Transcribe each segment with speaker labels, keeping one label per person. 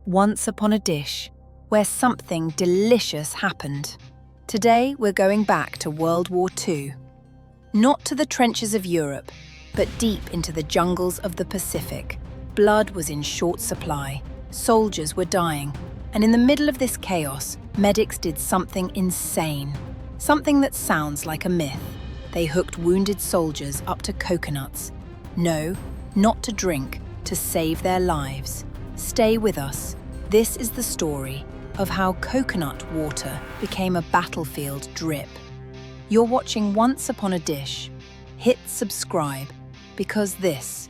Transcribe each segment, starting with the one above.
Speaker 1: Once upon a dish, where something delicious happened. Today we're going back to World War II. Not to the trenches of Europe, but deep into the jungles of the Pacific. Blood was in short supply, soldiers were dying, and in the middle of this chaos, medics did something insane. Something that sounds like a myth. They hooked wounded soldiers up to coconuts. No, not to drink, to save their lives. Stay with us. This is the story of how coconut water became a battlefield drip. You're watching Once Upon a Dish. Hit subscribe, because this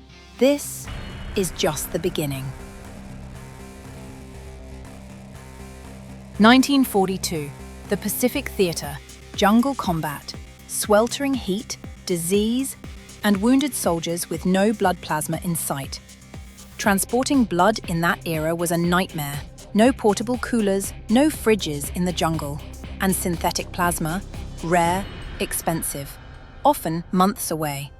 Speaker 1: is just the beginning. 1942, the Pacific Theater, jungle combat, sweltering heat, disease, and wounded soldiers with no blood plasma in sight. Transporting blood in that era was a nightmare. No portable coolers, no fridges in the jungle. And synthetic plasma, rare, expensive, often months away.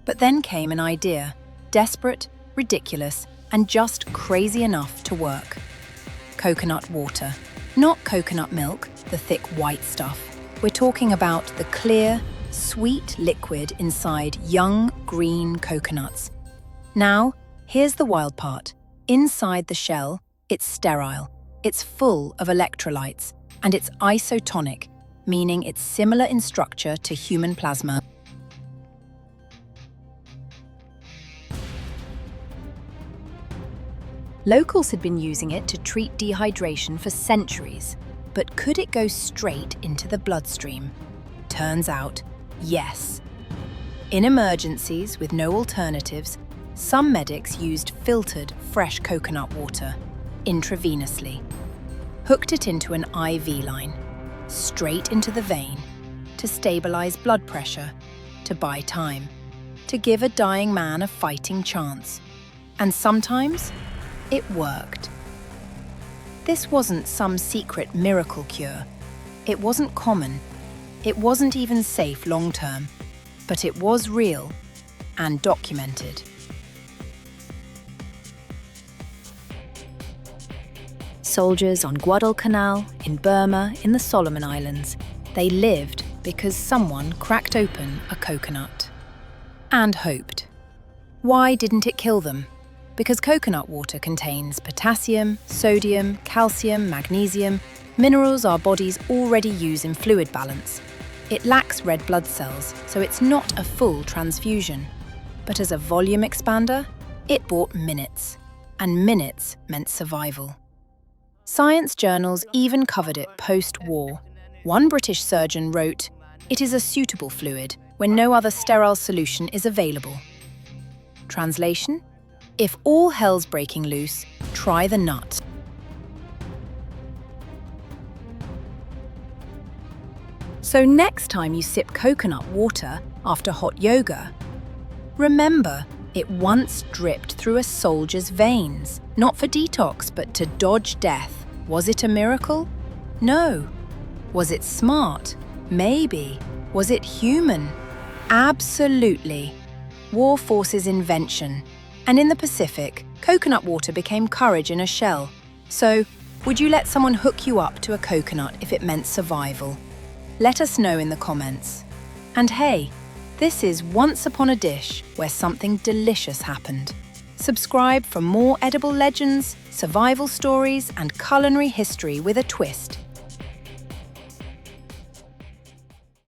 Speaker 1: But then came an idea, desperate, ridiculous, and just crazy enough to work. Coconut water. Not coconut milk, the thick white stuff. We're talking about the clear, sweet liquid inside young, green coconuts. Now, here's the wild part. Inside the shell, it's sterile. It's full of electrolytes, and it's isotonic, meaning it's similar in structure to human plasma. Locals had been using it to treat dehydration for centuries, but could it go straight into the bloodstream? Turns out, yes. In emergencies with no alternatives, some medics used filtered, fresh coconut water, intravenously. Hooked it into an IV line, straight into the vein, to stabilize blood pressure, to buy time, to give a dying man a fighting chance. And sometimes, it worked. This wasn't some secret miracle cure. It wasn't common. It wasn't even safe long-term. But it was real and documented. Soldiers on Guadalcanal, in Burma, in the Solomon Islands. They lived because someone cracked open a coconut. And hoped. Why didn't it kill them? Because coconut water contains potassium, sodium, calcium, magnesium, minerals our bodies already use in fluid balance. It lacks red blood cells, so it's not a full transfusion. But as a volume expander, it bought minutes. And minutes meant survival. Science journals even covered it post-war. One British surgeon wrote, "It is a suitable fluid when no other sterile solution is available." Translation? If all hell's breaking loose, try the nut. So next time you sip coconut water after hot yoga, remember it once dripped through a soldier's veins, not for detox but to dodge death. Was it a miracle? No. Was it smart? Maybe. Was it human? Absolutely. War forces invention. And in the Pacific, coconut water became courage in a shell. So, would you let someone hook you up to a coconut if it meant survival? Let us know in the comments. And hey, this is Once Upon a Dish, where something delicious happened. Subscribe for more edible legends, survival stories, and culinary history with a twist.